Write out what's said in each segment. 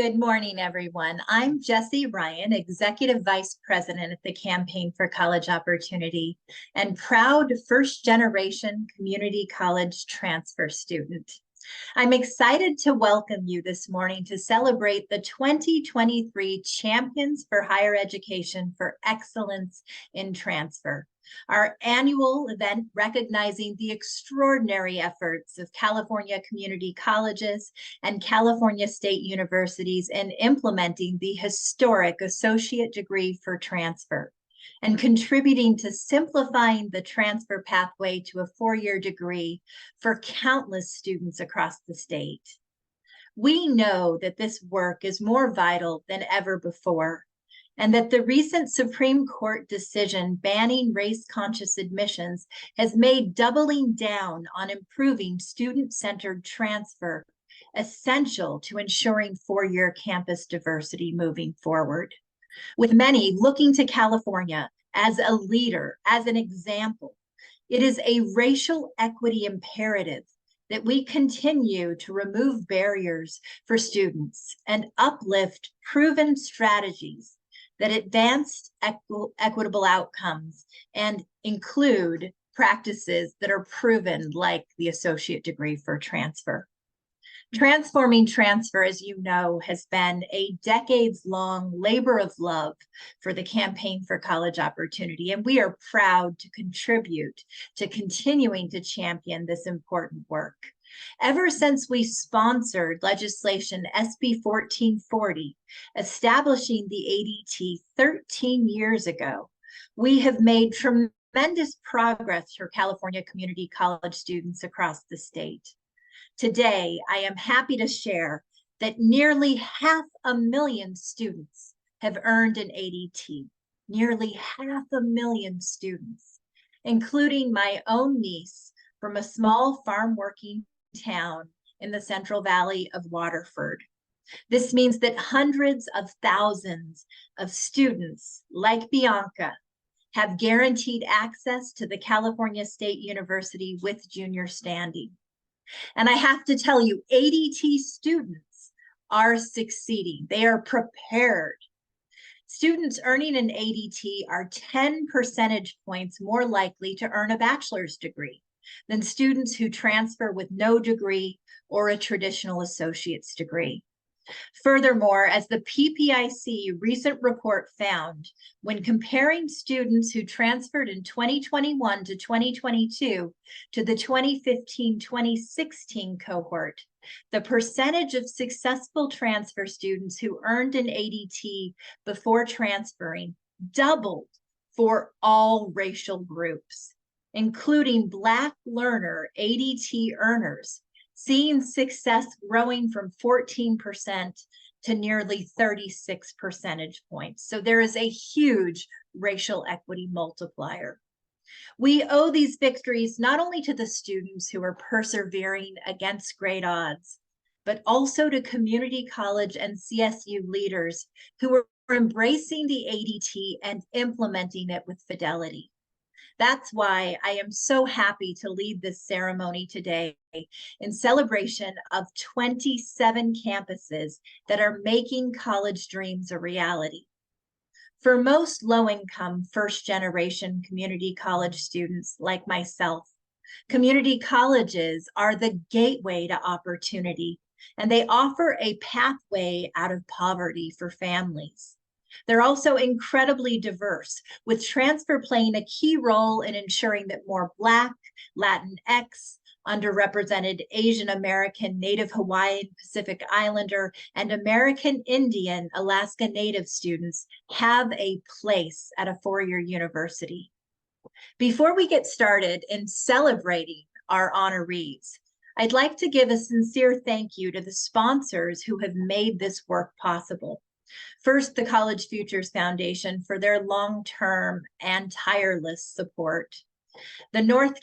Good morning, everyone. I'm Jessie Ryan, Executive Vice President at the Campaign for College Opportunity and proud first-generation community college transfer student. I'm excited to welcome you this morning to celebrate the 2023 Champions for Higher Education for Excellence in Transfer, our annual event recognizing the extraordinary efforts of California community colleges and California state universities in implementing the historic associate degree for transfer and contributing to simplifying the transfer pathway to a four-year degree for countless students across the state. We know that this work is more vital than ever before, and that the recent Supreme Court decision banning race-conscious admissions has made doubling down on improving student-centered transfer essential to ensuring four-year campus diversity moving forward. With many looking to California as a leader, as an example, it is a racial equity imperative that we continue to remove barriers for students and uplift proven strategies that advance equitable outcomes and include practices that are proven, like the associate degree for transfer. Transforming transfer, as you know, has been a decades-long labor of love for the Campaign for College Opportunity, and we are proud to contribute to continuing to champion this important work. Ever since we sponsored legislation SB 1440, establishing the ADT 13 years ago, we have made tremendous progress for California community college students across the state. Today, I am happy to share that nearly 500,000 students have earned an ADT, nearly 500,000 students, including my own niece from a small farm working town in the Central Valley of Waterford. This means that hundreds of thousands of students like Bianca have guaranteed access to the California State University with junior standing. And I have to tell you, ADT students are succeeding. They are prepared. Students earning an ADT are 10 percentage points more likely to earn a bachelor's degree than students who transfer with no degree or a traditional associate's degree. Furthermore, as the PPIC recent report found, when comparing students who transferred in 2021 to 2022 to the 2015-2016 cohort, the percentage of successful transfer students who earned an ADT before transferring doubled for all racial groups, including Black learner ADT earners, seeing success growing from 14% to nearly 36 percentage points. So there is a huge racial equity multiplier. We owe these victories not only to the students who are persevering against great odds, but also to community college and CSU leaders who are embracing the ADT and implementing it with fidelity. That's why I am so happy to lead this ceremony today in celebration of 27 campuses that are making college dreams a reality. For most low-income, first-generation community college students like myself, community colleges are the gateway to opportunity, and they offer a pathway out of poverty for families. They're also incredibly diverse, with transfer playing a key role in ensuring that more Black, Latinx, underrepresented Asian American, Native Hawaiian, Pacific Islander, and American Indian Alaska Native students have a place at a four-year university. Before we get started in celebrating our honorees, I'd like to give a sincere thank you to the sponsors who have made this work possible. First, the College Futures Foundation for their long-term and tireless support. The North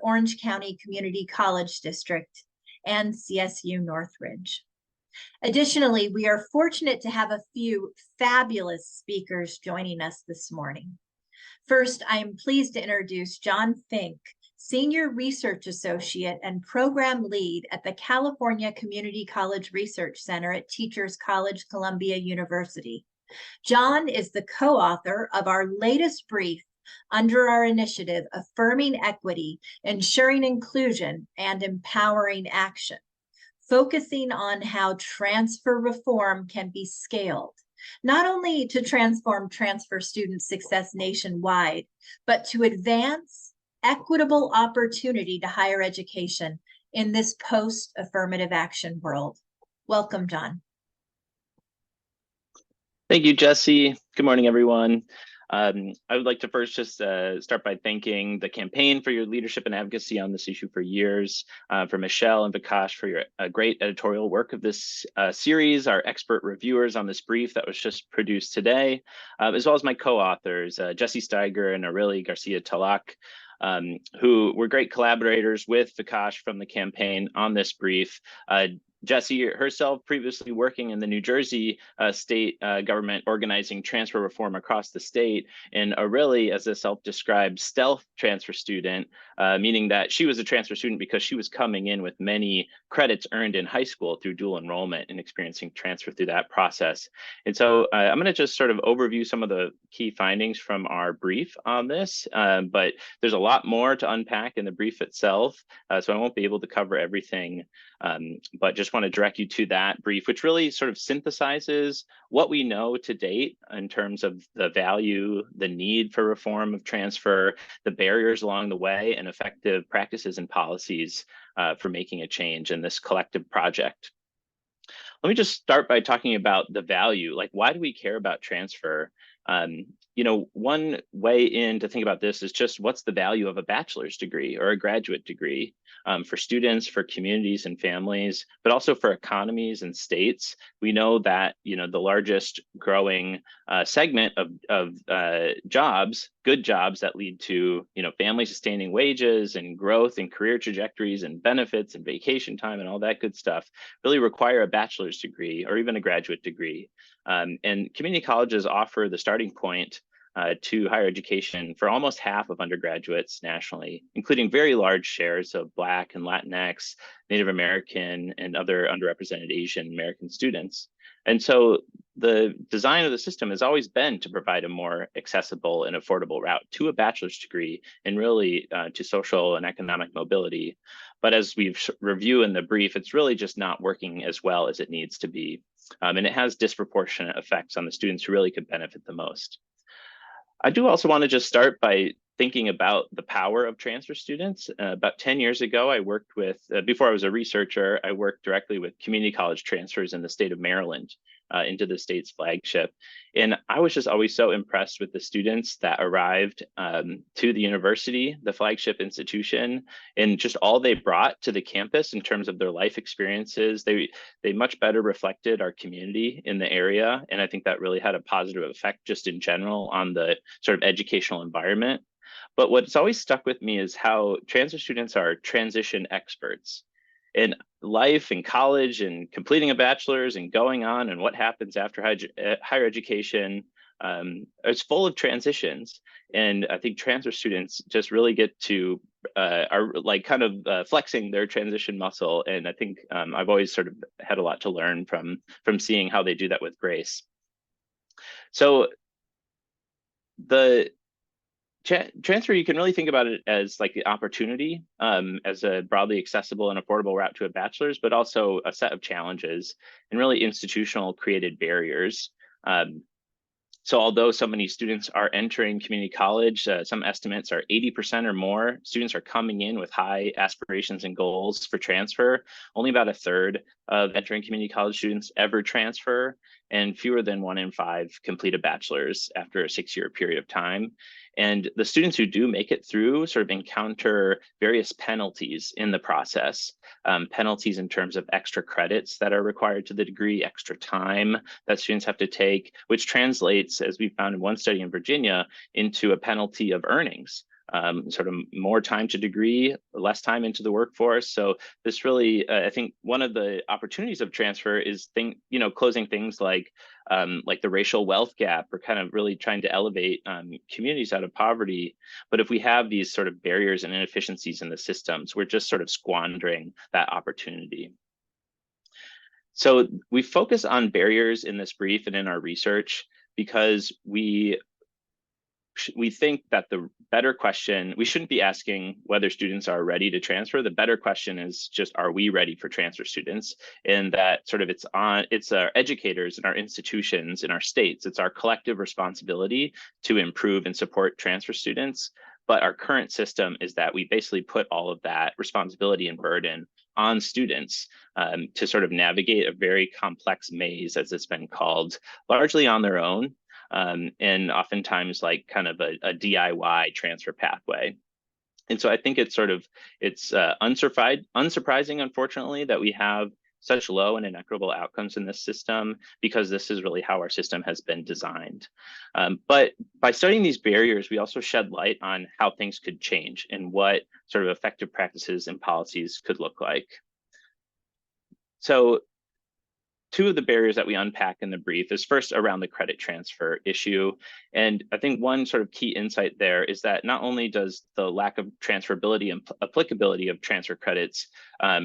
Orange County Community College District and CSU Northridge. Additionally, we are fortunate to have a few fabulous speakers joining us this morning. First, I am pleased to introduce John Fink, Senior Research Associate and Program Lead at the California Community College Research Center at Teachers College, Columbia University. John is the co-author of our latest brief under our initiative, Affirming Equity, Ensuring Inclusion, and Empowering Action, focusing on how transfer reform can be scaled, not only to transform transfer student success nationwide, but to advance equitable opportunity to higher education in this post-affirmative action world. Welcome, John. Thank you, Jesse. Good morning, everyone. I would like to first just start by thanking the campaign for your leadership and advocacy on this issue for years, for Michelle and Vikash for your great editorial work of this series, our expert reviewers on this brief that was just produced today, as well as my co-authors, Jesse Steiger and Aurelie Garcia-Talac, who were great collaborators with Vikash from the campaign on this brief. Jessie herself previously working in the New Jersey state government organizing transfer reform across the state, and Aurelie as a self-described stealth transfer student, meaning that she was a transfer student because she was coming in with many credits earned in high school through dual enrollment and experiencing transfer through that process. And so I'm going to just sort of overview some of the key findings from our brief on this, but there's a lot more to unpack in the brief itself, so I won't be able to cover everything, but just want to direct you to that brief, which really sort of synthesizes what we know to date in terms of the value, the need for reform of transfer, the barriers along the way, and effective practices and policies for making a change in this collective project. Let me just start by talking about the value. Like, why do we care about transfer? You know, one way in to think about this is just what's the value of a bachelor's degree or a graduate degree for students, for communities and families, but also for economies and states. We know that, you know, the largest growing segment of jobs, good jobs that lead to, you know, family sustaining wages and growth and career trajectories and benefits and vacation time and all that good stuff really require a bachelor's degree or even a graduate degree. And community colleges offer the starting point to higher education for almost half of undergraduates nationally, including very large shares of Black and Latinx, Native American, and other underrepresented Asian American students. And so the design of the system has always been to provide a more accessible and affordable route to a bachelor's degree and really to social and economic mobility. But as we've reviewed in the brief, it's really just not working as well as it needs to be. And it has disproportionate effects on the students who really could benefit the most. I do also want to just start by thinking about the power of transfer students. About 10 years ago, I worked with, before I was a researcher, I worked directly with community college transfers in the state of Maryland into the state's flagship. And I was just always so impressed with the students that arrived to the university, the flagship institution, and just all they brought to the campus in terms of their life experiences. They much better reflected our community in the area. And I think that really had a positive effect just in general on the sort of educational environment. But what's always stuck with me is how transfer students are transition experts in life and college and completing a bachelor's and going on and what happens after higher education. It's full of transitions. And I think transfer students just really get to, are like kind of flexing their transition muscle. And I think I've always sort of had a lot to learn from seeing how they do that with grace. So the transfer, you can really think about it as like the opportunity as a broadly accessible and affordable route to a bachelor's, but also a set of challenges and really institutional created barriers. So although so many students are entering community college, some estimates are 80% or more students are coming in with high aspirations and goals for transfer. Only about a third of entering community college students ever transfer, and fewer than 1 in 5 complete a bachelor's after a 6-year period of time. And the students who do make it through sort of encounter various penalties in the process, penalties in terms of extra credits that are required to the degree, extra time that students have to take, which translates, as we found in one study in Virginia, into a penalty of earnings. sort of more time to degree, less time into the workforce. So this really, I think one of the opportunities of transfer is closing things like the racial wealth gap, or kind of really trying to elevate communities out of poverty. But if we have these sort of barriers and inefficiencies in the systems, we're just sort of squandering that opportunity. So we focus on barriers in this brief and in our research because we think that the better question, we shouldn't be asking whether students are ready to transfer. The better question is just, are we ready for transfer students? And that sort of it's our educators and our institutions in our states, it's our collective responsibility to improve and support transfer students. But our current system is that we basically put all of that responsibility and burden on students to sort of navigate a very complex maze, as it's been called, largely on their own. And oftentimes like kind of a DIY transfer pathway. And so I think it's unsurprising, unfortunately, that we have such low and inequitable outcomes in this system, because this is really how our system has been designed. But by studying these barriers, we also shed light on how things could change and what sort of effective practices and policies could look like. So two of the barriers that we unpack in the brief is first around the credit transfer issue. And I think one sort of key insight there is that not only does the lack of transferability and applicability of transfer credits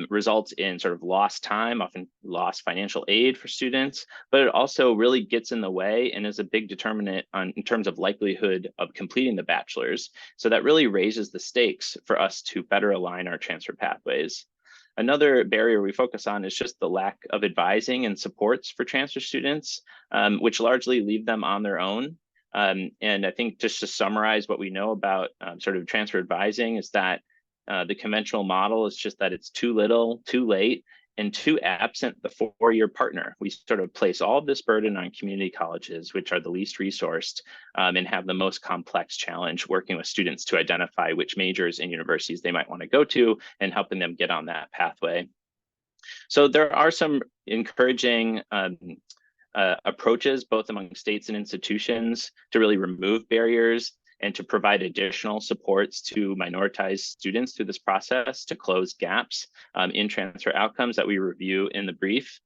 result in sort of lost time, often lost financial aid for students, but it also really gets in the way and is a big determinant in terms of likelihood of completing the bachelor's. So that really raises the stakes for us to better align our transfer pathways. Another barrier we focus on is just the lack of advising and supports for transfer students, which largely leave them on their own. And I think just to summarize what we know about sort of transfer advising is that the conventional model is just that it's too little, too late, and too absent the four-year partner. We sort of place all of this burden on community colleges, which are the least resourced and have the most complex challenge working with students to identify which majors and universities they might want to go to and helping them get on that pathway. So there are some encouraging approaches, both among states and institutions, to really remove barriers and to provide additional supports to minoritized students through this process to close gaps in transfer outcomes that we review in the brief.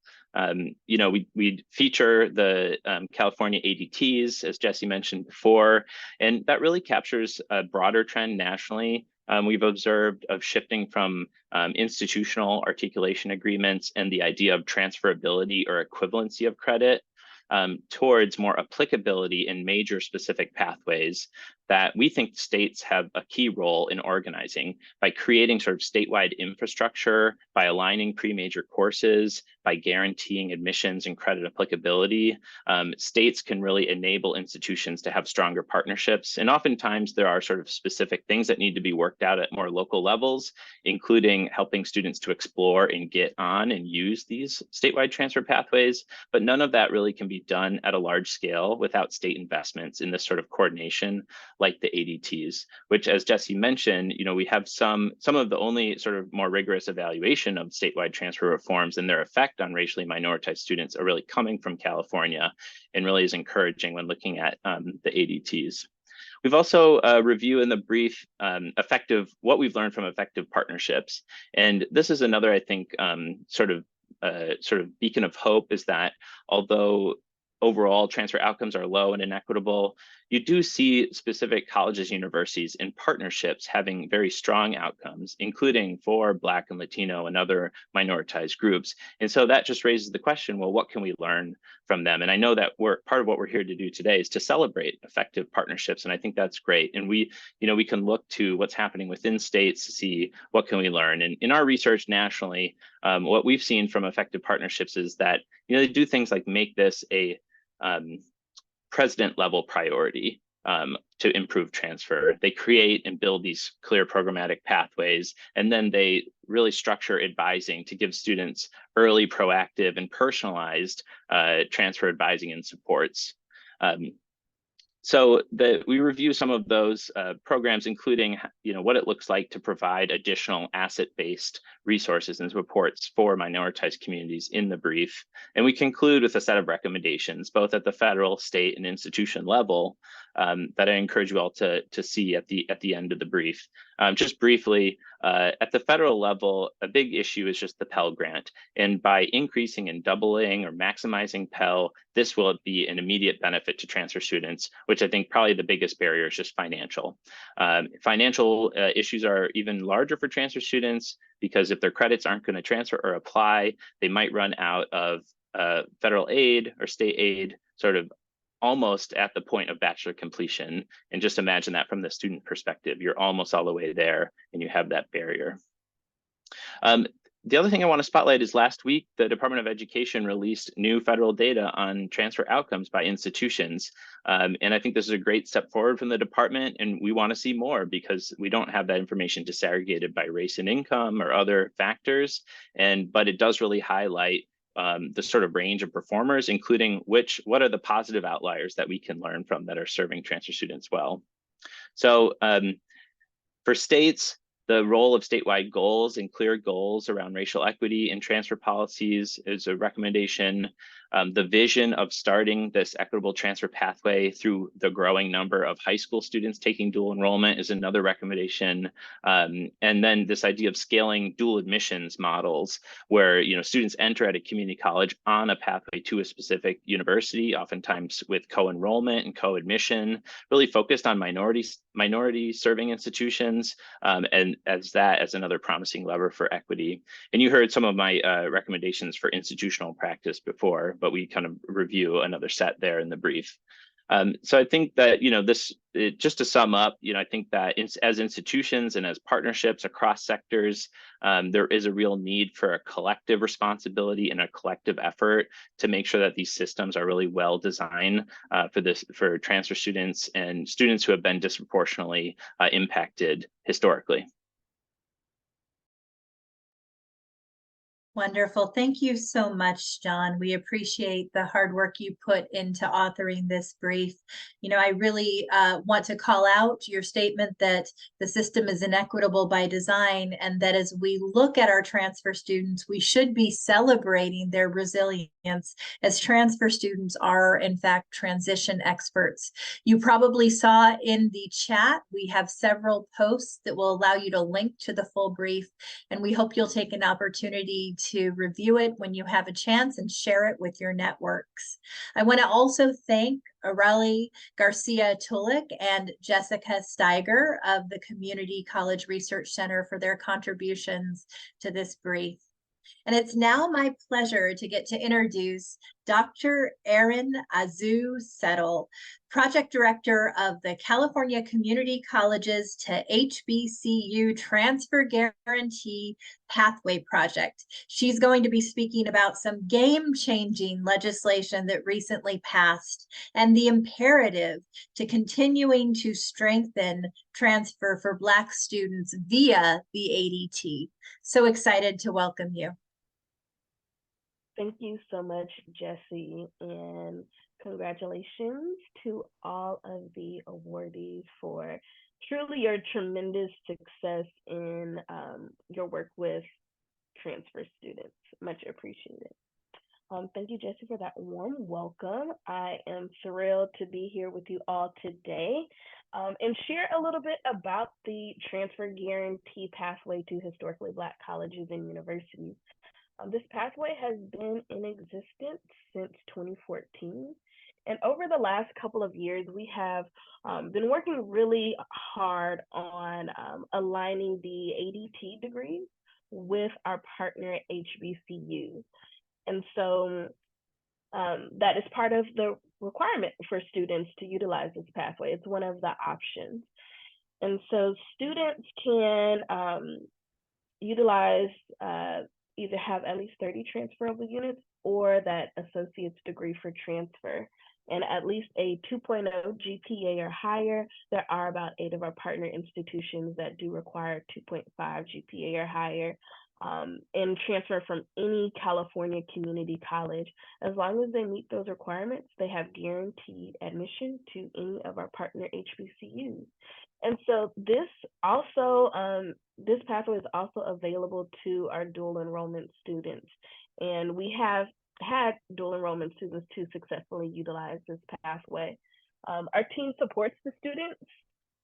We feature the California ADTs, as Jesse mentioned before, and that really captures a broader trend nationally. We've observed of shifting from institutional articulation agreements and the idea of transferability or equivalency of credit towards more applicability in major specific pathways that we think states have a key role in organizing by creating sort of statewide infrastructure, by aligning pre-major courses, by guaranteeing admissions and credit applicability. States can really enable institutions to have stronger partnerships. And oftentimes there are sort of specific things that need to be worked out at more local levels, including helping students to explore and get on and use these statewide transfer pathways. But none of that really can be done at a large scale without state investments in this sort of coordination, like the ADTs, which, as Jesse mentioned, we have some of the only sort of more rigorous evaluation of statewide transfer reforms and their effect on racially minoritized students are really coming from California, and really is encouraging when looking at the ADTs. We've also reviewed in the brief what we've learned from effective partnerships, and this is another, I think, sort of beacon of hope, is that although overall transfer outcomes are low and inequitable, you do see specific colleges, universities, and partnerships having very strong outcomes, including for Black and Latino and other minoritized groups. And so that just raises the question, well, what can we learn from them? And I know that part of what we're here to do today is to celebrate effective partnerships, and I think that's great. And we can look to what's happening within states to see what can we learn. And in our research nationally, what we've seen from effective partnerships is that they do things like make this a president level priority to improve transfer. They create and build these clear programmatic pathways, and then they really structure advising to give students early, proactive, and personalized transfer advising and supports. So we review some of those programs, including what it looks like to provide additional asset-based resources and supports for minoritized communities in the brief. And we conclude with a set of recommendations, both at the federal, state, and institution level, that I encourage you all to see at the end of the brief. Just briefly, at the federal level, a big issue is just the Pell Grant. And by increasing and doubling or maximizing Pell, this will be an immediate benefit to transfer students, which I think probably the biggest barrier is just financial. Financial issues are even larger for transfer students because if their credits aren't going to transfer or apply, they might run out of federal aid or state aid sort of almost at the point of bachelor completion. And just imagine that from the student perspective, you're almost all the way there and you have that barrier. The other thing I want to spotlight is last week, the Department of Education released new federal data on transfer outcomes by institutions. And I think this is a great step forward from the department, and we want to see more because we don't have that information disaggregated by race and income or other factors. But it does really highlight the sort of range of performers, including what are the positive outliers that we can learn from that are serving transfer students well. So for states, the role of statewide goals and clear goals around racial equity in transfer policies is a recommendation. The vision of starting this equitable transfer pathway through the growing number of high school students taking dual enrollment is another recommendation. And then this idea of scaling dual admissions models where students enter at a community college on a pathway to a specific university, oftentimes with co-enrollment and co-admission, really focused on minority serving institutions, and as another promising lever for equity. And you heard some of my recommendations for institutional practice before, but we kind of review another set there in the brief. So I think that, just to sum up, I think that as institutions and as partnerships across sectors, there is a real need for a collective responsibility and a collective effort to make sure that these systems are really well designed for transfer students and students who have been disproportionately impacted historically. Wonderful. Thank you so much, John. We appreciate the hard work you put into authoring this brief. I really want to call out your statement that the system is inequitable by design, and that as we look at our transfer students, we should be celebrating their resilience, as transfer students are, in fact, transition experts. You probably saw in the chat, we have several posts that will allow you to link to the full brief, and we hope you'll take an opportunity to review it when you have a chance and share it with your networks. I want to also thank Areli Garcia-Tulik and Jessica Steiger of the Community College Research Center for their contributions to this brief. And it's now my pleasure to get to introduce Dr. Erin Azu-Settle, Project Director of the California Community Colleges to HBCU Transfer Guarantee Pathway Project. She's going to be speaking about some game-changing legislation that recently passed and the imperative to continuing to strengthen transfer for Black students via the ADT. So excited to welcome you. Thank you so much, Jessie, and congratulations to all of the awardees for truly your tremendous success in your work with transfer students. Much appreciated. Thank you, Jessie, for that warm welcome. I am thrilled to be here with you all today and share a little bit about the transfer guarantee pathway to historically Black colleges and universities. This pathway has been in existence since 2014. And over the last couple of years, we have been working really hard on aligning the ADT degrees with our partner HBCU. And so that is part of the requirement for students to utilize this pathway. It's one of the options. And so students can utilize either have at least 30 transferable units or that associate's degree for transfer and at least a 2.0 GPA or higher. There are about 8 of our partner institutions that do require 2.5 GPA or higher, and transfer from any California community college. As long as they meet those requirements, they have guaranteed admission to any of our partner HBCUs. And so this pathway is also available to our dual enrollment students. And we have had dual enrollment students to successfully utilize this pathway. Our team supports the students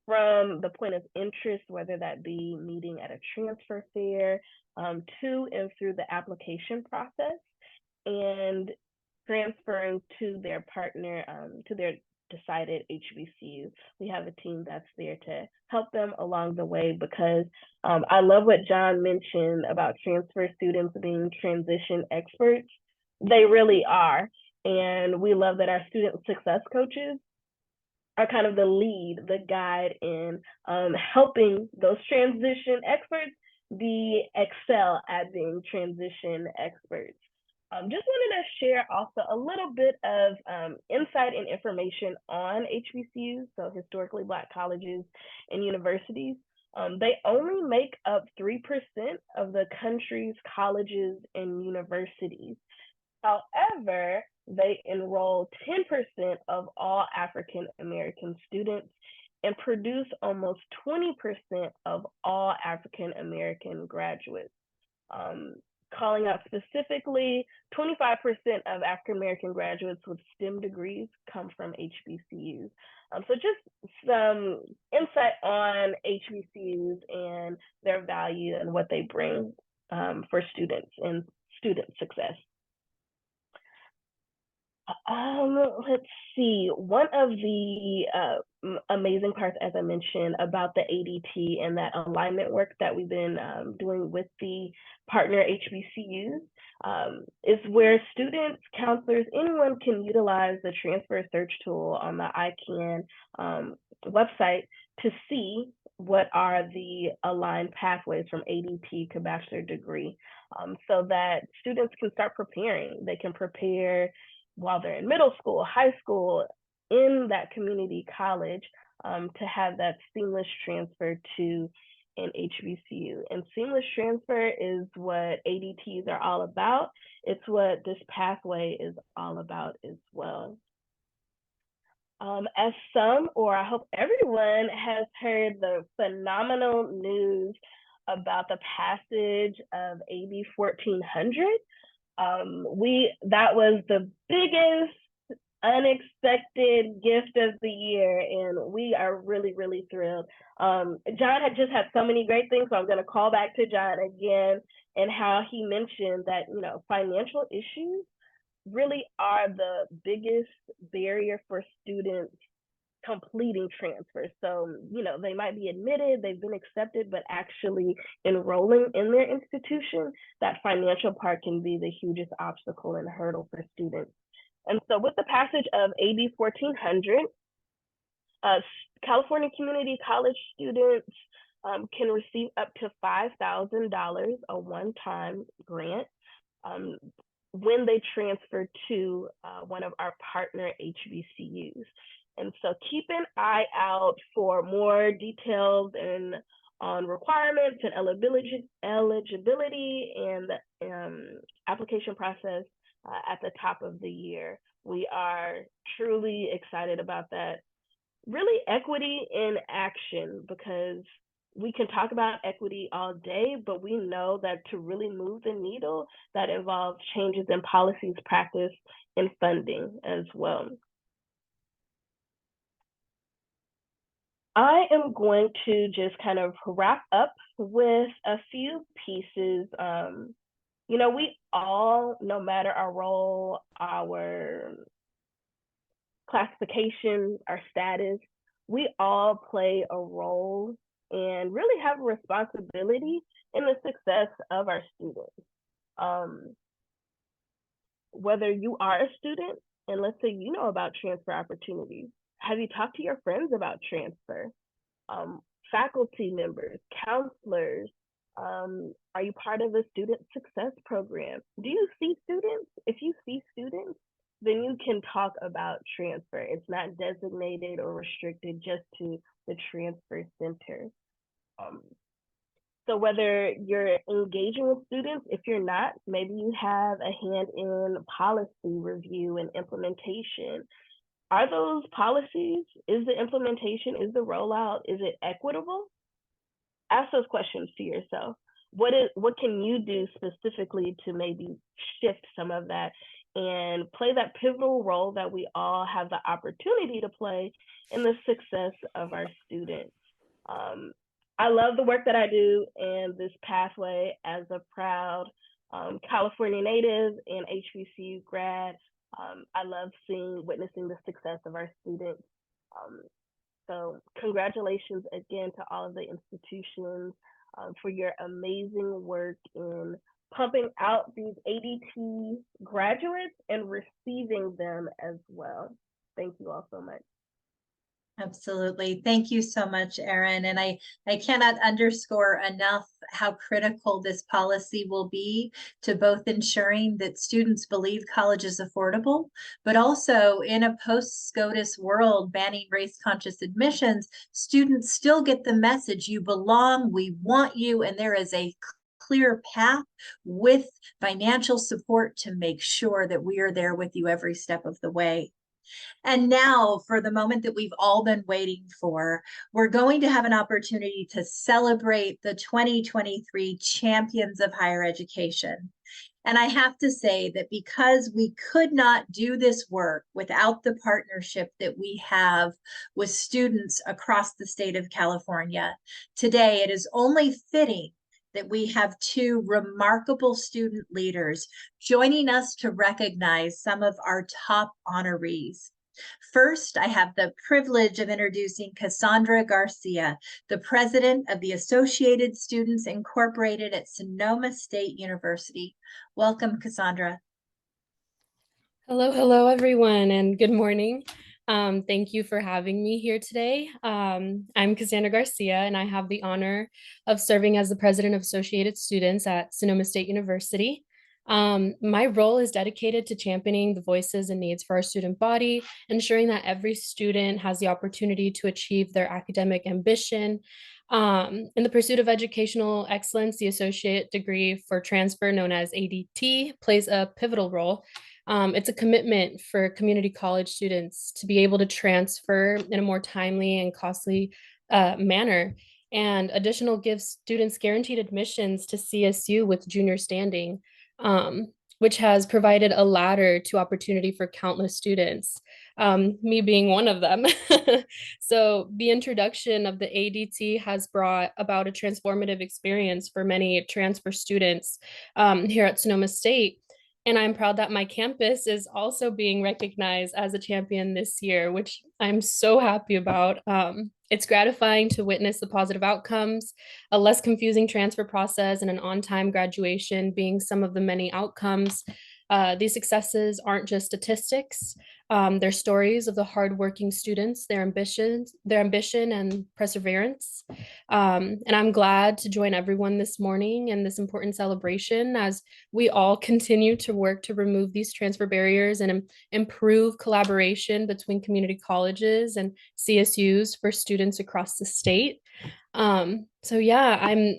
from the point of interest, whether that be meeting at a transfer fair, to and through the application process, and transferring to their partner, to their decided HBCU. We have a team that's there to help them along the way, because I love what John mentioned about transfer students being transition experts. They really are. And we love that our student success coaches are kind of the lead, the guide in helping those transition experts excel at being transition experts. Just wanted to share also a little bit of insight and information on HBCUs, so historically Black colleges and universities. They only make up 3% of the country's colleges and universities. However, they enroll 10% of all African American students and produce almost 20% of all African American graduates. Calling out specifically, 25% of African American graduates with STEM degrees come from HBCUs. So just some insight on HBCUs and their value and what they bring for students and student success. Let's see. One of the amazing parts, as I mentioned, about the ADT and that alignment work that we've been doing with the partner HBCUs is where students, counselors, anyone can utilize the transfer search tool on the ICANN website to see what are the aligned pathways from ADT to bachelor degree, so that students can start preparing. They can prepare while they're in middle school, high school, in that community college, to have that seamless transfer to an HBCU. And seamless transfer is what ADTs are all about. It's what this pathway is all about as well. As some, or I hope everyone, has heard the phenomenal news about the passage of AB 1400. That was the biggest unexpected gift of the year, and we are really, really thrilled. John had just had so many great things, so I'm going to call back to John again, and how he mentioned that, you know, financial issues really are the biggest barrier for students completing transfer. So, you know, they might be admitted, they've been accepted, but actually enrolling in their institution, that financial part can be the hugest obstacle and hurdle for students. And so with the passage of AB 1400, California community college students can receive up to $5,000, a one-time grant, when they transfer to one of our partner HBCUs. And so keep an eye out for more details and on requirements and eligibility and the application process at the top of the year. We are truly excited about that. Really, equity in action, because we can talk about equity all day, but we know that to really move the needle, that involves changes in policies, practice, and funding as well. I am going to just kind of wrap up with a few pieces. You know, we all, no matter our role, our classification, our status, we all play a role and really have a responsibility in the success of our students. Whether you are a student, and let's say you know about transfer opportunities, have you talked to your friends about transfer? Faculty members, counselors, are you part of a student success program? Do you see students? If you see students, then you can talk about transfer. It's not designated or restricted just to the transfer center. So whether you're engaging with students, if you're not, maybe you have a hand in policy review and implementation. Are those policies, is the implementation, is the rollout, is it equitable? Ask those questions to yourself. What can you do specifically to maybe shift some of that and play that pivotal role that we all have the opportunity to play in the success of our students. I love the work that I do in this pathway as a proud California native and HBCU grad. I love witnessing the success of our students. So congratulations again to all of the institutions for your amazing work in pumping out these ADT graduates and receiving them as well. Thank you all so much. Absolutely. Thank you so much, Erin. And I cannot underscore enough how critical this policy will be to both ensuring that students believe college is affordable, but also in a post-SCOTUS world banning race-conscious admissions, students still get the message, you belong, we want you, and there is a clear path with financial support to make sure that we are there with you every step of the way. And now for the moment that we've all been waiting for, we're going to have an opportunity to celebrate the 2023 champions of higher education. And I have to say that because we could not do this work without the partnership that we have with students across the state of California, today it is only fitting that we have two remarkable student leaders joining us to recognize some of our top honorees. First, I have the privilege of introducing Cassandra Garcia, the president of the Associated Students Incorporated at Sonoma State University. Welcome, Cassandra. Hello, everyone, and good morning. Thank you for having me here today. I'm Cassandra Garcia, and I have the honor of serving as the president of Associated Students at Sonoma State University. My role is dedicated to championing the voices and needs for our student body, ensuring that every student has the opportunity to achieve their academic ambition. In the pursuit of educational excellence, the associate degree for transfer, known as ADT, plays a pivotal role. It's a commitment for community college students to be able to transfer in a more timely and costly manner. And additional gives students guaranteed admissions to CSU with junior standing, which has provided a ladder to opportunity for countless students, me being one of them. So the introduction of the ADT has brought about a transformative experience for many transfer students here at Sonoma State. And I'm proud that my campus is also being recognized as a champion this year, which I'm so happy about. It's gratifying to witness the positive outcomes, a less confusing transfer process, and an on-time graduation being some of the many outcomes. These successes aren't just statistics. They're stories of the hardworking students, their ambition and perseverance. And I'm glad to join everyone this morning in this important celebration as we all continue to work to remove these transfer barriers and improve collaboration between community colleges and CSUs for students across the state. So yeah,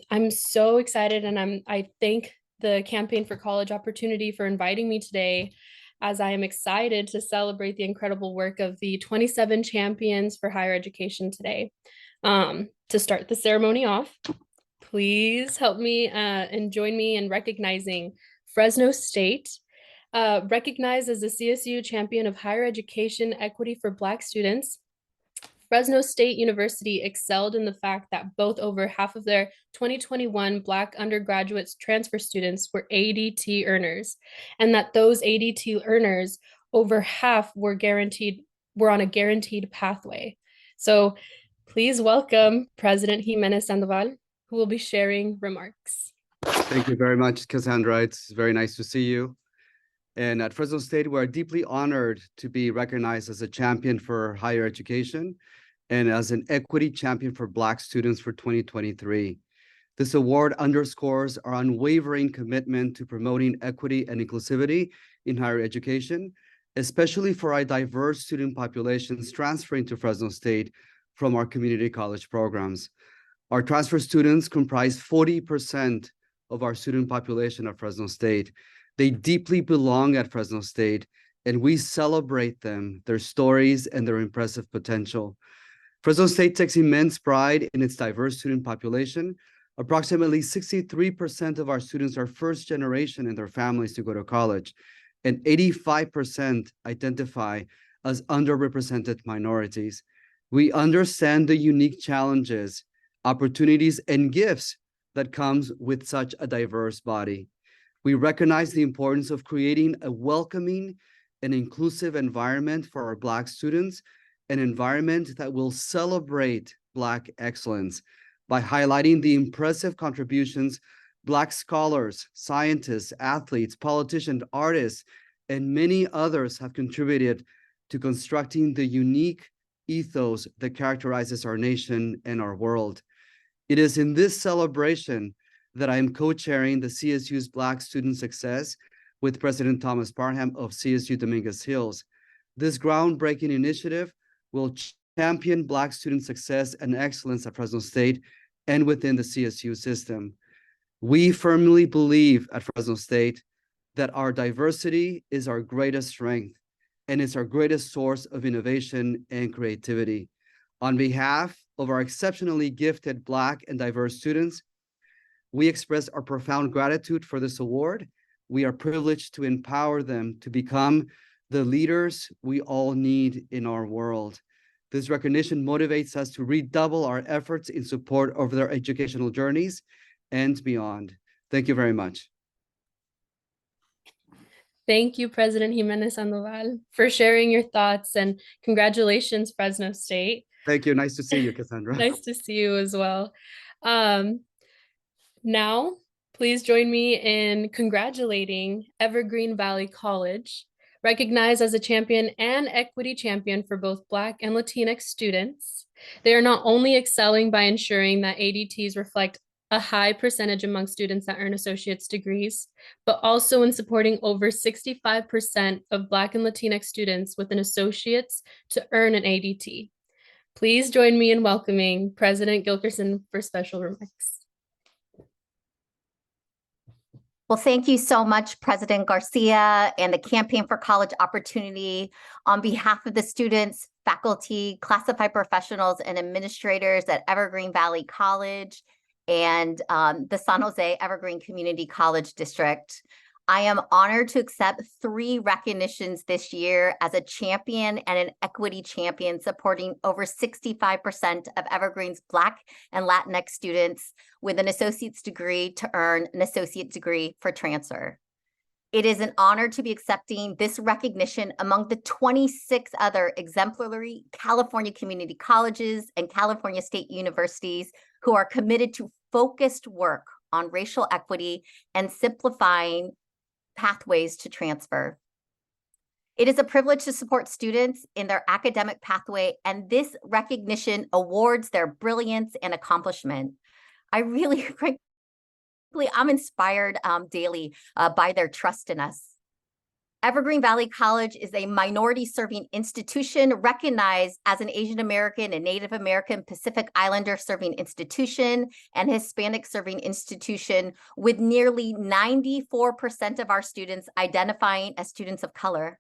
I'm so excited, and I thank the Campaign for College Opportunity for inviting me today, as I am excited to celebrate the incredible work of the 27 champions for higher education today. To start the ceremony off, please help me and join me in recognizing Fresno State, recognized as the CSU Champion of Higher Education Equity for Black Students. Fresno State University excelled in the fact that both over half of their 2021 Black undergraduate transfer students were ADT earners, and that those ADT earners, over half were on a guaranteed pathway. So please welcome President Jimenez Sandoval, who will be sharing remarks. Thank you very much, Cassandra. It's very nice to see you. And at Fresno State, we're deeply honored to be recognized as a champion for higher education and as an equity champion for Black students for 2023. This award underscores our unwavering commitment to promoting equity and inclusivity in higher education, especially for our diverse student populations transferring to Fresno State from our community college programs. Our transfer students comprise 40% of our student population at Fresno State. They deeply belong at Fresno State, and we celebrate them, their stories, and their impressive potential. Fresno State takes immense pride in its diverse student population. Approximately 63% of our students are first generation in their families to go to college. and 85% identify as underrepresented minorities. We understand the unique challenges, opportunities, and gifts that comes with such a diverse body. We recognize the importance of creating a welcoming and inclusive environment for our Black students, an environment that will celebrate Black excellence by highlighting the impressive contributions Black scholars, scientists, athletes, politicians, artists, and many others have contributed to constructing the unique ethos that characterizes our nation and our world. It is in this celebration that I am co-chairing the CSU's Black Student Success with President Thomas Parham of CSU Dominguez Hills. This groundbreaking initiative will champion Black student success and excellence at Fresno State and within the CSU system. We firmly believe at Fresno State that our diversity is our greatest strength and it's our greatest source of innovation and creativity. On behalf of our exceptionally gifted Black and diverse students, we express our profound gratitude for this award. We are privileged to empower them to become the leaders we all need in our world. This recognition motivates us to redouble our efforts in support of their educational journeys and beyond. Thank you very much. Thank you, President Jimenez Sandoval, for sharing your thoughts, and congratulations, Fresno State. Thank you. Nice to see you, Cassandra. Nice to see you as well. Now, please join me in congratulating Evergreen Valley College, recognized as a champion and equity champion for both Black and Latinx students. They are not only excelling by ensuring that ADTs reflect a high percentage among students that earn associate's degrees, but also in supporting over 65% of Black and Latinx students with an associate's to earn an ADT. Please join me in welcoming President Gilkerson for special remarks. Well, thank you so much, President Garcia and the Campaign for College Opportunity. On behalf of the students, faculty, classified professionals, and administrators at Evergreen Valley College and the San Jose Evergreen Community College District, I am honored to accept 3 recognitions this year as a champion and an equity champion, supporting over 65% of Evergreen's Black and Latinx students with an associate's degree to earn an associate degree for transfer. It is an honor to be accepting this recognition among the 26 other exemplary California community colleges and California state universities who are committed to focused work on racial equity and simplifying pathways to transfer. It is a privilege to support students in their academic pathway, and this recognition awards their brilliance and accomplishment. I really, frankly, I'm inspired daily by their trust in us. Evergreen Valley College is a minority-serving institution recognized as an Asian American and Native American Pacific Islander serving institution and Hispanic serving institution, with nearly 94% of our students identifying as students of color.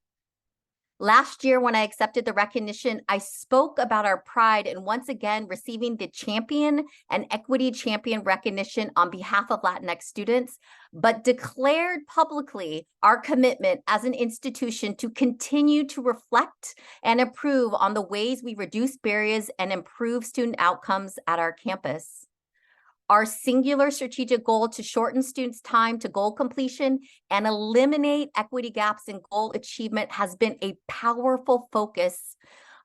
Last year, when I accepted the recognition, I spoke about our pride in once again receiving the champion and equity champion recognition on behalf of Latinx students, but declared publicly our commitment as an institution to continue to reflect and improve on the ways we reduce barriers and improve student outcomes at our campus. Our singular strategic goal to shorten students' time to goal completion and eliminate equity gaps in goal achievement has been a powerful focus.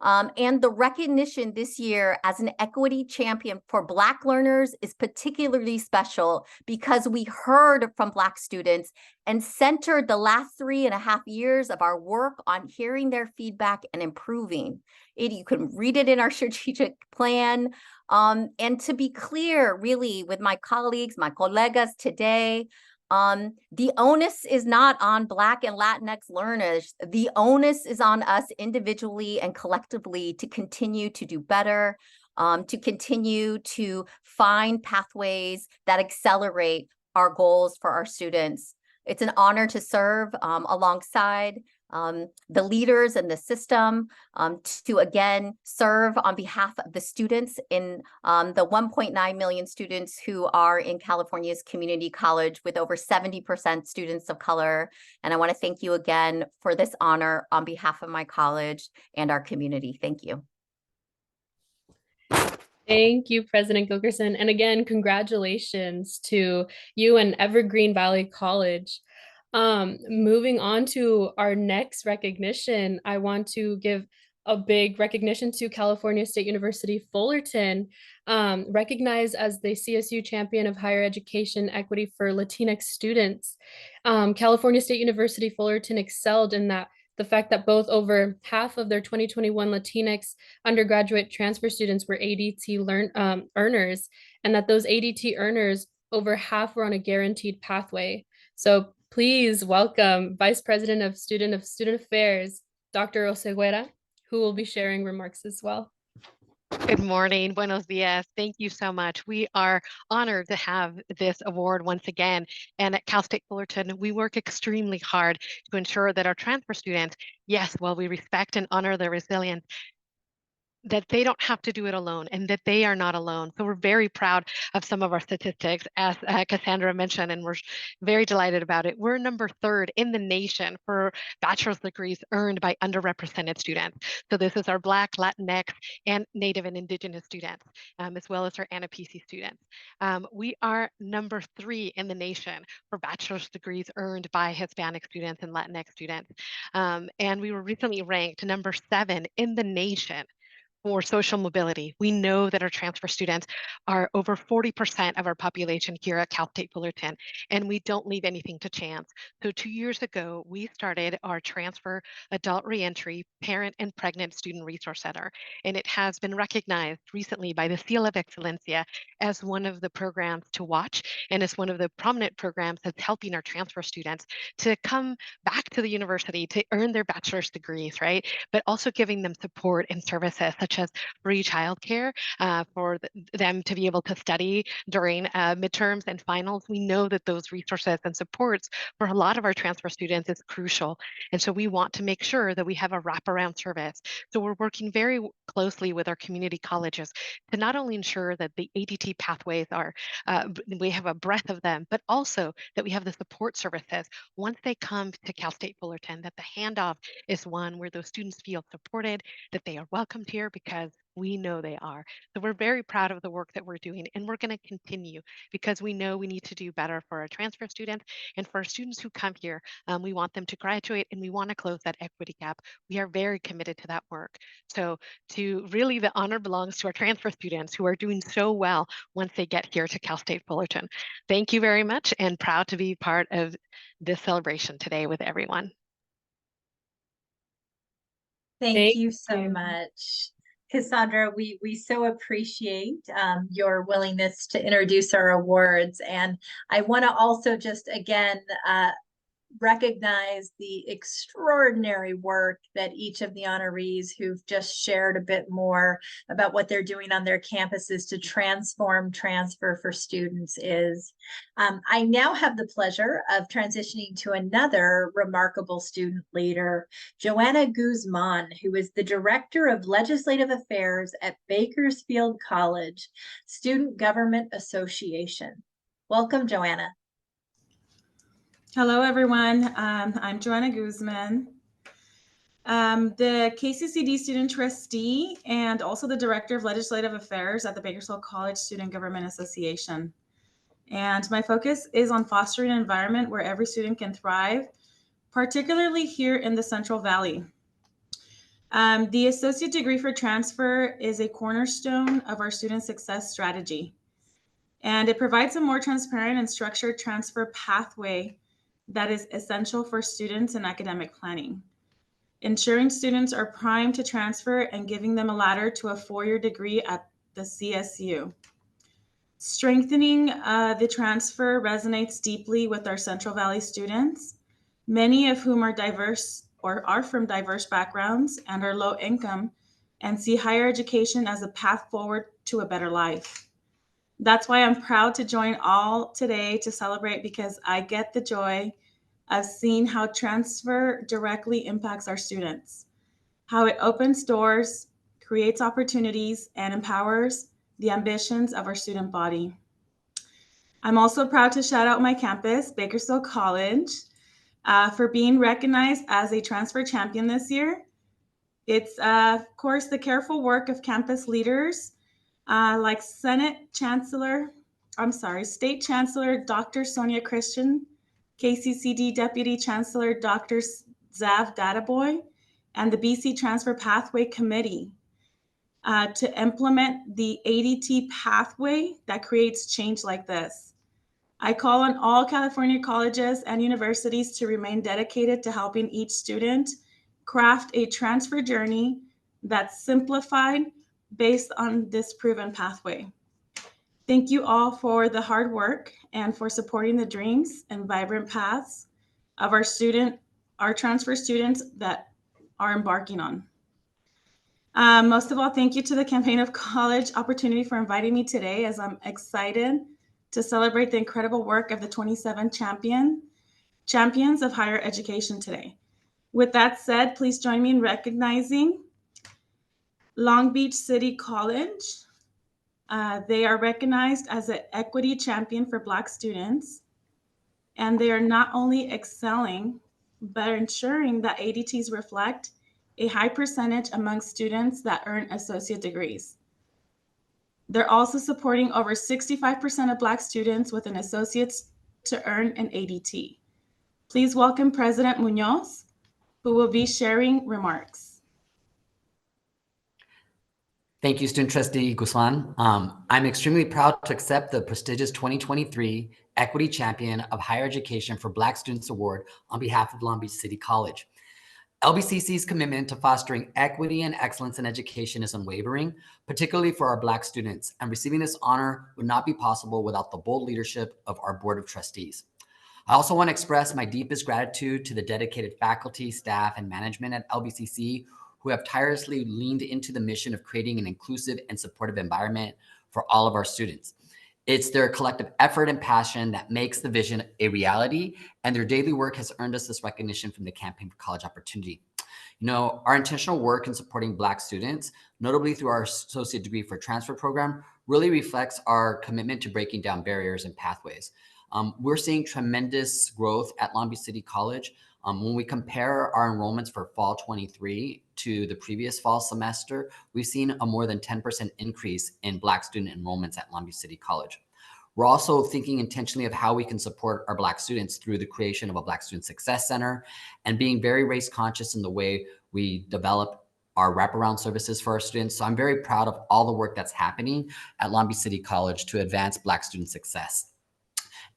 And the recognition this year as an equity champion for Black learners is particularly special because we heard from Black students and centered the last 3.5 years of our work on hearing their feedback and improving it. You can read it in our strategic plan. And to be clear, really, with my colleagues, my colegas today, the onus is not on Black and Latinx learners. The onus is on us individually and collectively to continue to do better, to continue to find pathways that accelerate our goals for our students. It's an honor to serve alongside the leaders in the system to again serve on behalf of the students in the 1.9 million students who are in California's community college with over 70% students of color. And I want to thank you again for this honor on behalf of my college and our community. Thank you. Thank you, President Gilkerson. And again, congratulations to you and Evergreen Valley College. Moving on to our next recognition, I want to give a big recognition to California State University Fullerton, recognized as the CSU Champion of Higher Education Equity for Latinx students. California State University Fullerton excelled in that the fact that both over half of their 2021 Latinx undergraduate transfer students were ADT earners, and that those ADT earners, over half were on a guaranteed pathway. So please welcome Vice President of Student Affairs, Dr. Oseguera, who will be sharing remarks as well. Good morning, buenos dias. Thank you so much. We are honored to have this award once again. And at Cal State Fullerton, we work extremely hard to ensure that our transfer students, yes, while we respect and honor their resilience, that they don't have to do it alone and that they are not alone. So we're very proud of some of our statistics, as Cassandra mentioned, and we're very delighted about it. We're number 3rd in the nation for bachelor's degrees earned by underrepresented students. So this is our Black, Latinx, and Native and Indigenous students, as well as our ANAPC students. We are number 3 in the nation for bachelor's degrees earned by Hispanic students and Latinx students. And we were recently ranked number 7 in the nation for social mobility. We know that our transfer students are over 40% of our population here at Cal State Fullerton, and we don't leave anything to chance. So 2 years ago, we started our Transfer Adult Reentry Parent and Pregnant Student Resource Center, and it has been recognized recently by the Seal of Excellencia as one of the programs to watch, and as one of the prominent programs that's helping our transfer students to come back to the university to earn their bachelor's degrees, right? But also giving them support and services such as free childcare for them to be able to study during midterms and finals. We know that those resources and supports for a lot of our transfer students is crucial. And so we want to make sure that we have a wraparound service. So we're working very closely with our community colleges to not only ensure that the ADT pathways are, we have a breadth of them, but also that we have the support services once they come to Cal State Fullerton, that the handoff is one where those students feel supported, that they are welcomed here because we know they are. So we're very proud of the work that we're doing, and we're going to continue because we know we need to do better for our transfer students and for our students who come here. We want them to graduate, and we want to close that equity gap. We are very committed to that work. So really the honor belongs to our transfer students who are doing so well once they get here to Cal State Fullerton. Thank you very much, and proud to be part of this celebration today with everyone. Thank you so much. Cassandra, we so appreciate your willingness to introduce our awards. And I want to also just again recognize the extraordinary work that each of the honorees who've just shared a bit more about what they're doing on their campuses to transform transfer for students is. I now have the pleasure of transitioning to another remarkable student leader, Joanna Guzman, who is the Director of Legislative Affairs at Bakersfield College Student Government Association. Welcome, Joanna. Hello, everyone. I'm Joanna Guzman, the KCCD student trustee and also the Director of Legislative Affairs at the Bakersfield College Student Government Association. And my focus is on fostering an environment where every student can thrive, particularly here in the Central Valley. The Associate Degree for Transfer is a cornerstone of our student success strategy, and it provides a more transparent and structured transfer pathway that is essential for students in academic planning, ensuring students are primed to transfer and giving them a ladder to a 4-year degree at the CSU. Strengthening the transfer resonates deeply with our Central Valley students, many of whom are diverse or are from diverse backgrounds and are low income and see higher education as a path forward to a better life. That's why I'm proud to join all today to celebrate, because I get the joy of seeing how transfer directly impacts our students, how it opens doors, creates opportunities, and empowers the ambitions of our student body. I'm also proud to shout out my campus, Bakersfield College, for being recognized as a transfer champion this year. It's, of course, the careful work of campus leaders like State Chancellor Dr. Sonia Christian, KCCD Deputy Chancellor Dr. Zav Databoy, and the BC Transfer Pathway Committee to implement the ADT pathway that creates change like this. I call on all California colleges and universities to remain dedicated to helping each student craft a transfer journey that's simplified based on this proven pathway. Thank you all for the hard work and for supporting the dreams and vibrant paths of our transfer students that are embarking on. Most of all, thank you to the Campaign of College Opportunity for inviting me today, as I'm excited to celebrate the incredible work of the 27 champions of higher education today. With that said, please join me in recognizing Long Beach City College. They are recognized as an equity champion for Black students, and they are not only excelling, but ensuring that ADTs reflect a high percentage among students that earn associate degrees. They're also supporting over 65% of Black students with an associate's to earn an ADT. Please welcome President Munoz, who will be sharing remarks. Thank you, Student Trustee Guzman. I'm extremely proud to accept the prestigious 2023 Equity Champion of Higher Education for Black Students Award on behalf of Long Beach City College. LBCC's commitment to fostering equity and excellence in education is unwavering, particularly for our Black students, and receiving this honor would not be possible without the bold leadership of our Board of Trustees. I also want to express my deepest gratitude to the dedicated faculty, staff, and management at LBCC who have tirelessly leaned into the mission of creating an inclusive and supportive environment for all of our students. It's their collective effort and passion that makes the vision a reality, and their daily work has earned us this recognition from the Campaign for College Opportunity. You know, our intentional work in supporting Black students, notably through our Associate Degree for Transfer program, really reflects our commitment to breaking down barriers and pathways. We're seeing tremendous growth at Long Beach City College. When we compare our enrollments for fall 23 to the previous fall semester, we've seen a more than 10% increase in Black student enrollments at Long Beach City College. We're also thinking intentionally of how we can support our Black students through the creation of a Black Student Success Center and being very race conscious in the way we develop our wraparound services for our students. So I'm very proud of all the work that's happening at Long Beach City College to advance Black student success.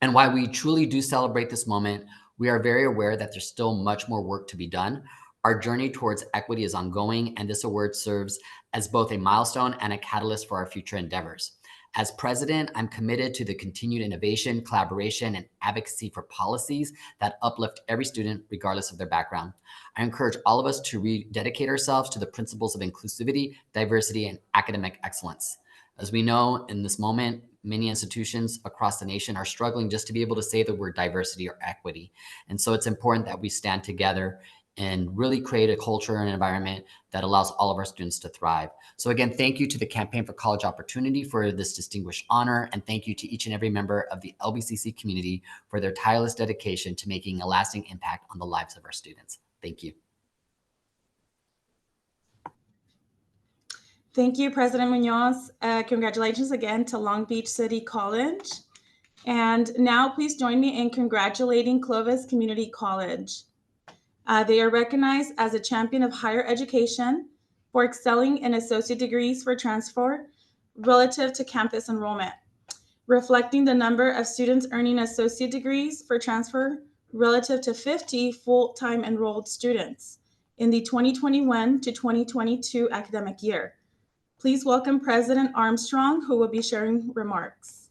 And while we truly do celebrate this moment, we are very aware that there's still much more work to be done. Our journey towards equity is ongoing, and this award serves as both a milestone and a catalyst for our future endeavors. As president, I'm committed to the continued innovation, collaboration, and advocacy for policies that uplift every student regardless of their background. I encourage all of us to rededicate ourselves to the principles of inclusivity, diversity, and academic excellence. As we know, in this moment, many institutions across the nation are struggling just to be able to say the word diversity or equity. And so it's important that we stand together and really create a culture and environment that allows all of our students to thrive. So again, thank you to the Campaign for College Opportunity for this distinguished honor. And thank you to each and every member of the LBCC community for their tireless dedication to making a lasting impact on the lives of our students. Thank you. Thank you, President Munoz. Congratulations again to Long Beach City College. And now please join me in congratulating Clovis Community College. They are recognized as a champion of higher education for excelling in associate degrees for transfer relative to campus enrollment, reflecting the number of students earning associate degrees for transfer relative to 50 full-time enrolled students in the 2021 to 2022 academic year. Please welcome President Armstrong, who will be sharing remarks.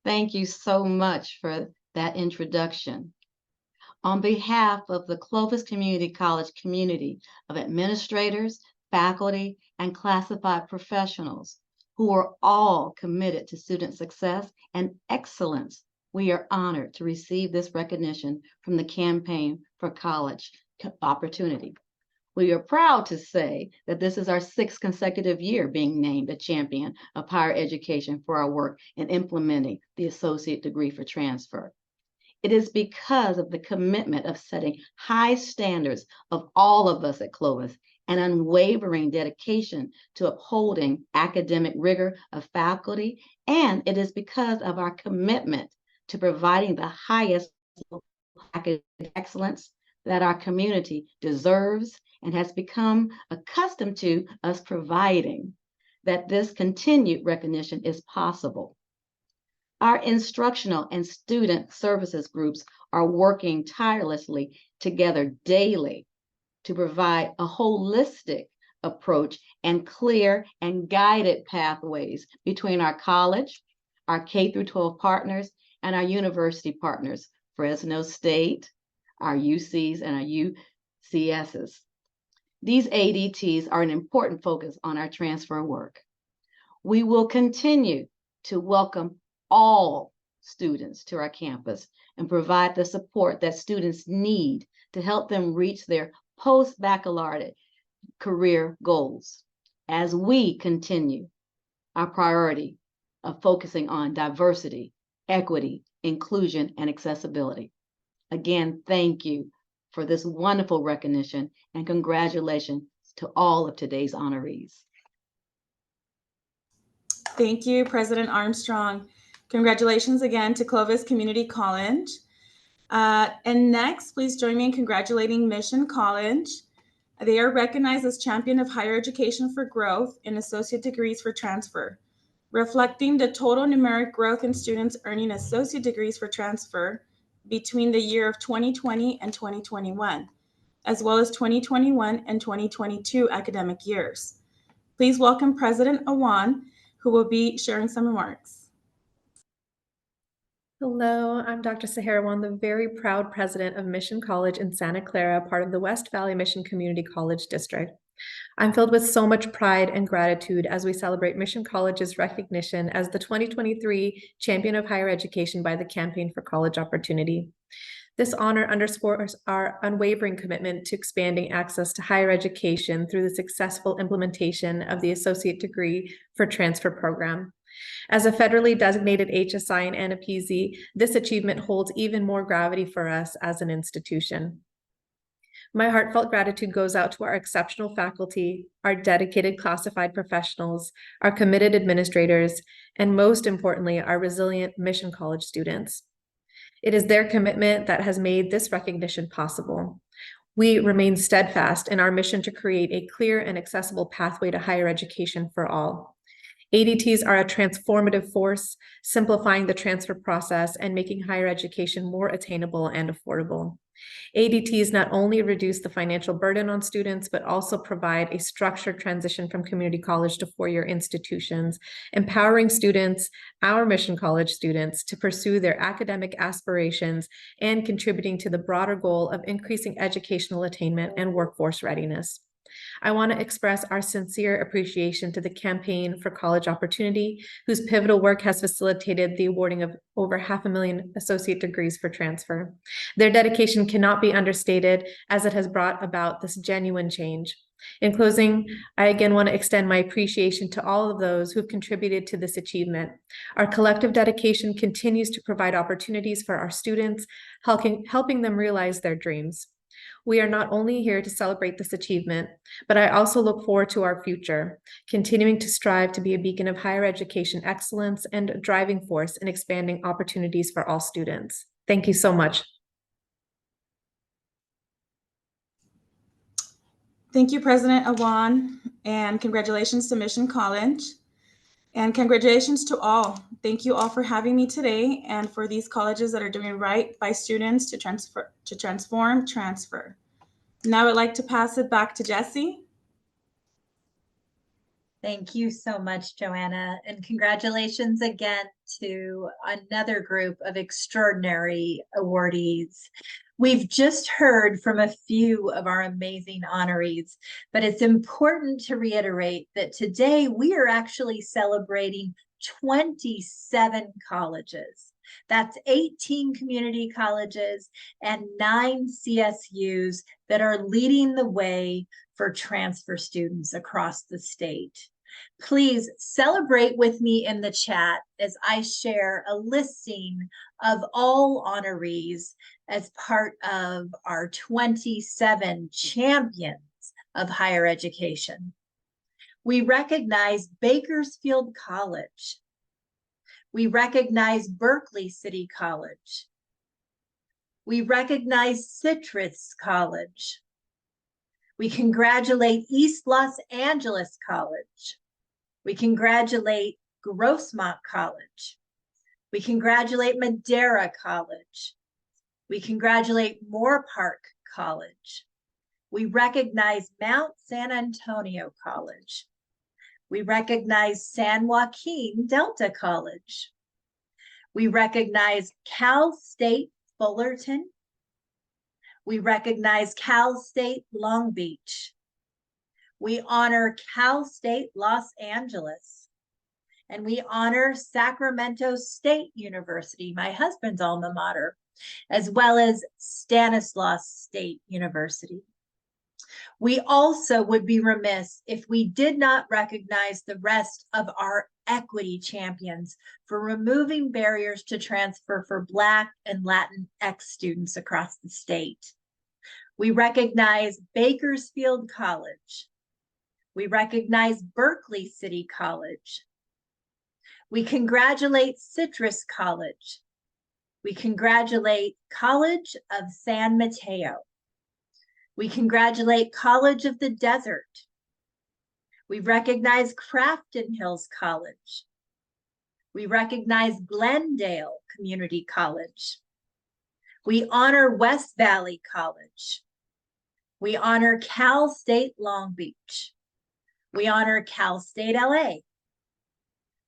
Thank you so much for that introduction. On behalf of the Clovis Community College community of administrators, faculty, and classified professionals who are all committed to student success and excellence We are honored to receive this recognition from the Campaign for College Opportunity. We are proud to say that this is our 6th consecutive year being named a champion of higher education for our work in implementing the associate degree for transfer. It is because of the commitment of setting high standards of all of us at Clovis and unwavering dedication to upholding academic rigor of faculty, and it is because of our commitment to providing the highest academic excellence that our community deserves and has become accustomed to us providing, that this continued recognition is possible. Our instructional and student services groups are working tirelessly together daily to provide a holistic approach and clear and guided pathways between our college, our K-12 partners, and our university partners, Fresno State, our UCs, and our UCSs. These ADTs are an important focus on our transfer work. We will continue to welcome all students to our campus and provide the support that students need to help them reach their post-baccalaureate career goals as we continue our priority of focusing on diversity, equity, inclusion, and accessibility. Again, thank you for this wonderful recognition and congratulations to all of today's honorees. Thank you, President Armstrong. Congratulations again to Clovis Community College. And next, please join me in congratulating Mission College. They are recognized as Champion of Higher Education for Growth in Associate Degrees for Transfer, reflecting the total numeric growth in students earning associate degrees for transfer between the year of 2020 and 2021, as well as 2021 and 2022 academic years. Please welcome President Awan, who will be sharing some remarks. Hello, I'm Dr. Sahara Wan, the very proud president of Mission College in Santa Clara, part of the West Valley Mission Community College District. I'm filled with so much pride and gratitude as we celebrate Mission College's recognition as the 2023 Champion of Higher Education by the Campaign for College Opportunity. This honor underscores our unwavering commitment to expanding access to higher education through the successful implementation of the Associate Degree for Transfer program. As a federally designated HSI and ANAPZ, this achievement holds even more gravity for us as an institution. My heartfelt gratitude goes out to our exceptional faculty, our dedicated classified professionals, our committed administrators, and most importantly, our resilient Mission College students. It is their commitment that has made this recognition possible. We remain steadfast in our mission to create a clear and accessible pathway to higher education for all. ADTs are a transformative force, simplifying the transfer process and making higher education more attainable and affordable. ADTs not only reduce the financial burden on students, but also provide a structured transition from community college to four-year institutions, empowering students, our Mission College students, to pursue their academic aspirations and contributing to the broader goal of increasing educational attainment and workforce readiness. I want to express our sincere appreciation to the Campaign for College Opportunity, whose pivotal work has facilitated the awarding of over 500,000 associate degrees for transfer. Their dedication cannot be understated, as it has brought about this genuine change. In closing, I again want to extend my appreciation to all of those who've contributed to this achievement. Our collective dedication continues to provide opportunities for our students, helping them realize their dreams. We are not only here to celebrate this achievement, but I also look forward to our future, continuing to strive to be a beacon of higher education excellence and a driving force in expanding opportunities for all students. Thank you so much. Thank you, President Awan, and congratulations to Mission College. And congratulations to all. Thank you all for having me today and for these colleges that are doing right by students to transform. Now I'd like to pass it back to Jessie. Thank you so much, Joanna, and congratulations again to another group of extraordinary awardees. We've just heard from a few of our amazing honorees, but it's important to reiterate that today we are actually celebrating 27 colleges. That's 18 community colleges and 9 CSUs that are leading the way for transfer students across the state. Please celebrate with me in the chat as I share a listing of all honorees as part of our 27 champions of higher education. We recognize Bakersfield College. We recognize Berkeley City College. We recognize Citrus College. We congratulate East Los Angeles College. We congratulate Grossmont College. We congratulate Madera College. We congratulate Moore Park College. We recognize Mount San Antonio College. We recognize San Joaquin Delta College. We recognize Cal State Fullerton. We recognize Cal State Long Beach. We honor Cal State Los Angeles. And we honor Sacramento State University, my husband's alma mater, as well as Stanislaus State University. We also would be remiss if we did not recognize the rest of our equity champions for removing barriers to transfer for Black and Latinx students across the state. We recognize Bakersfield College. We recognize Berkeley City College. We congratulate Citrus College. We congratulate College of San Mateo. We congratulate College of the Desert. We recognize Crafton Hills College. We recognize Glendale Community College. We honor West Valley College. We honor Cal State Long Beach. We honor Cal State LA.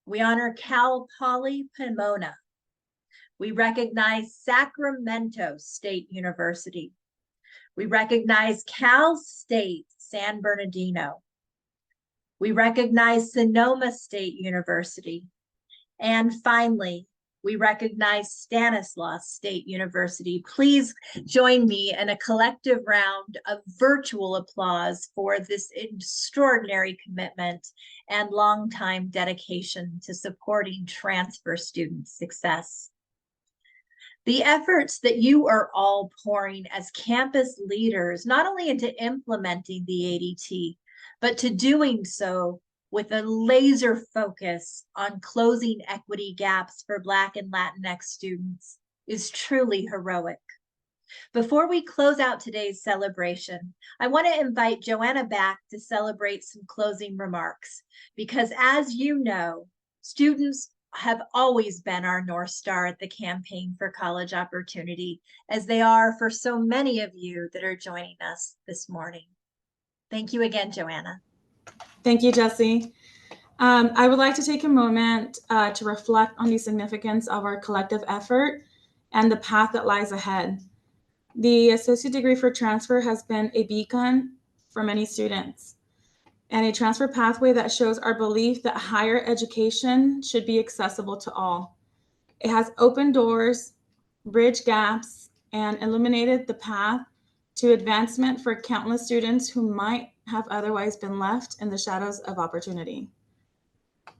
We honor Cal Poly Pomona. We recognize Sacramento State University. We recognize Cal State San Bernardino. We recognize Sonoma State University. And finally, we recognize Stanislaus State University. Please join me in a collective round of virtual applause for this extraordinary commitment and longtime dedication to supporting transfer student success. The efforts that you are all pouring as campus leaders, not only into implementing the ADT, but to doing so with a laser focus on closing equity gaps for Black and Latinx students, is truly heroic. Before we close out today's celebration, I want to invite Joanna back to celebrate some closing remarks, because as you know, students have always been our North Star at the Campaign for College Opportunity, as they are for so many of you that are joining us this morning. Thank you again, Joanna. Thank you, Jessie. I would like to take a moment to reflect on the significance of our collective effort and the path that lies ahead. The associate degree for transfer has been a beacon for many students and a transfer pathway that shows our belief that higher education should be accessible to all. It has opened doors, bridged gaps, and illuminated the path to advancement for countless students who might have otherwise been left in the shadows of opportunity.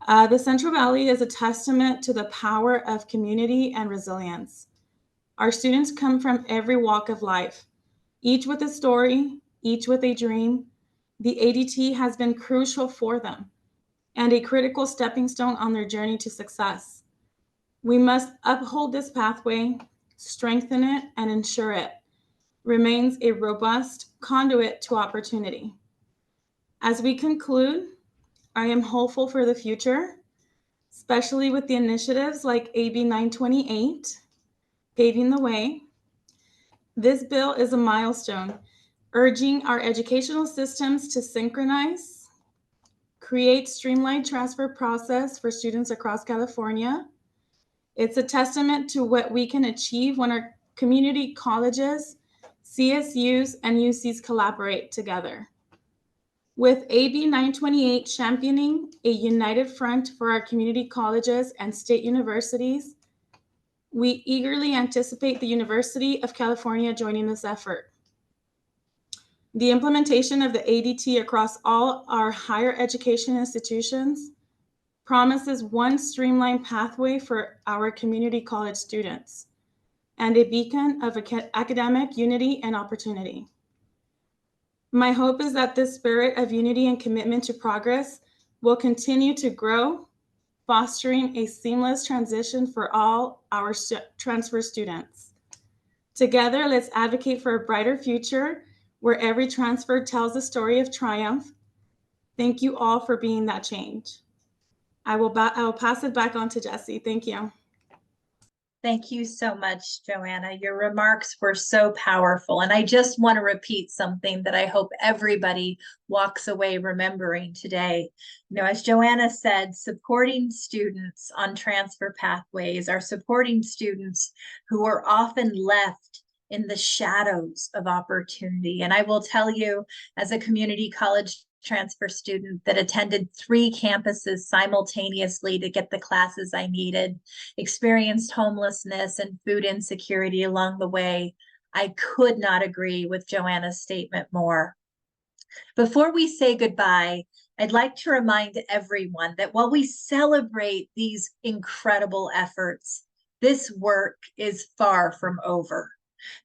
The Central Valley is a testament to the power of community and resilience. Our students come from every walk of life, each with a story, each with a dream. The ADT has been crucial for them and a critical stepping stone on their journey to success. We must uphold this pathway, strengthen it, and ensure it remains a robust conduit to opportunity. As we conclude, I am hopeful for the future, especially with the initiatives like AB 928, paving the way. This bill is a milestone, urging our educational systems to synchronize, create streamlined transfer process for students across California. It's a testament to what we can achieve when our community colleges, CSUs, and UCs collaborate together. With AB 928 championing a united front for our community colleges and state universities, we eagerly anticipate the University of California joining this effort. The implementation of the ADT across all our higher education institutions promises one streamlined pathway for our community college students and a beacon of academic unity and opportunity. My hope is that this spirit of unity and commitment to progress will continue to grow, fostering a seamless transition for all our transfer students. Together, let's advocate for a brighter future where every transfer tells a story of triumph. Thank you all for being that change. I will pass it back on to Jessie. Thank you. Thank you so much, Joanna. Your remarks were so powerful. And I just want to repeat something that I hope everybody walks away remembering today. You know, as Joanna said, supporting students on transfer pathways are supporting students who are often left in the shadows of opportunity. And I will tell you, as a community college transfer student that attended 3 campuses simultaneously to get the classes I needed, experienced homelessness and food insecurity along the way, I could not agree with Joanna's statement more. Before we say goodbye, I'd like to remind everyone that while we celebrate these incredible efforts, this work is far from over.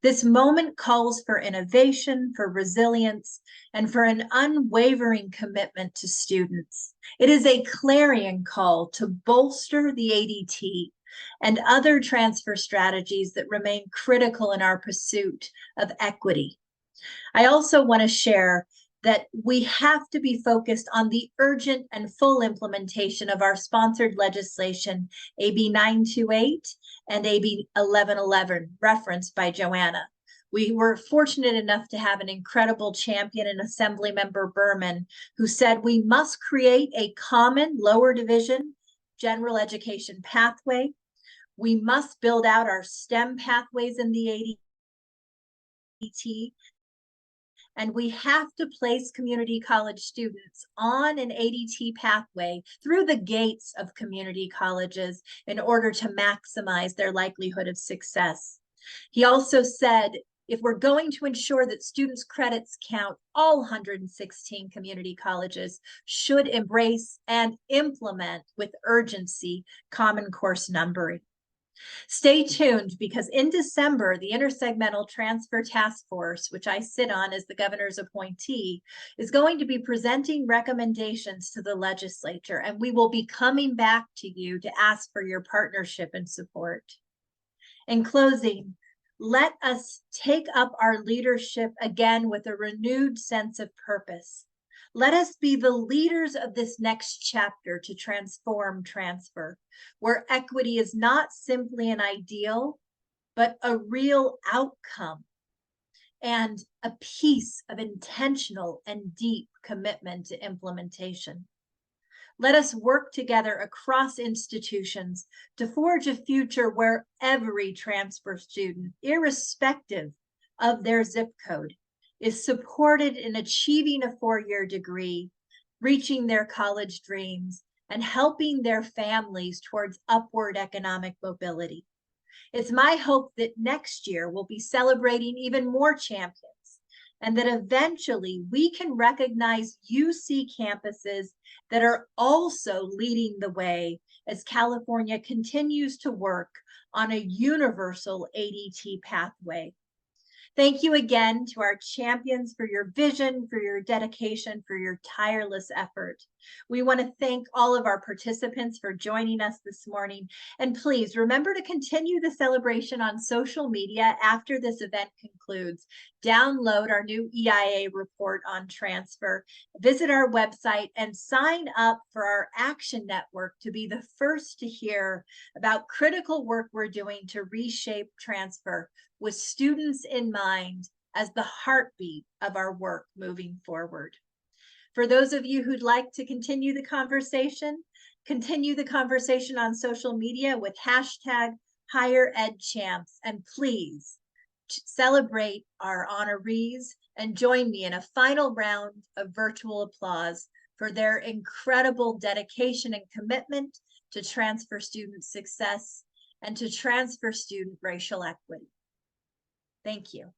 This moment calls for innovation, for resilience, and for an unwavering commitment to students. It is a clarion call to bolster the ADT and other transfer strategies that remain critical in our pursuit of equity. I also want to share that we have to be focused on the urgent and full implementation of our sponsored legislation, AB 928 and AB 1111, referenced by Joanna. We were fortunate enough to have an incredible champion and Assemblymember Berman, who said we must create a common lower division general education pathway. We must build out our STEM pathways in the ADT. And we have to place community college students on an ADT pathway through the gates of community colleges in order to maximize their likelihood of success. He also said, if we're going to ensure that students' credits count, all 116 community colleges should embrace and implement with urgency Common Course numbering. Stay tuned, because in December, the Intersegmental Transfer Task Force, which I sit on as the governor's appointee, is going to be presenting recommendations to the legislature, and we will be coming back to you to ask for your partnership and support. In closing, let us take up our leadership again with a renewed sense of purpose. Let us be the leaders of this next chapter to transform transfer, where equity is not simply an ideal, but a real outcome and a piece of intentional and deep commitment to implementation. Let us work together across institutions to forge a future where every transfer student, irrespective of their zip code, is supported in achieving a 4-year degree, reaching their college dreams, and helping their families towards upward economic mobility. It's my hope that next year we'll be celebrating even more champions, and that eventually we can recognize UC campuses that are also leading the way as California continues to work on a universal ADT pathway. Thank you again to our champions for your vision, for your dedication, for your tireless effort. We want to thank all of our participants for joining us this morning. And please remember to continue the celebration on social media after this event concludes. Download our new EIA report on transfer, visit our website, and sign up for our Action Network to be the first to hear about critical work we're doing to reshape transfer, with students in mind as the heartbeat of our work moving forward. For those of you who'd like to continue the conversation on social media with #HigherEdChamps. And please celebrate our honorees and join me in a final round of virtual applause for their incredible dedication and commitment to transfer student success and to transfer student racial equity. Thank you.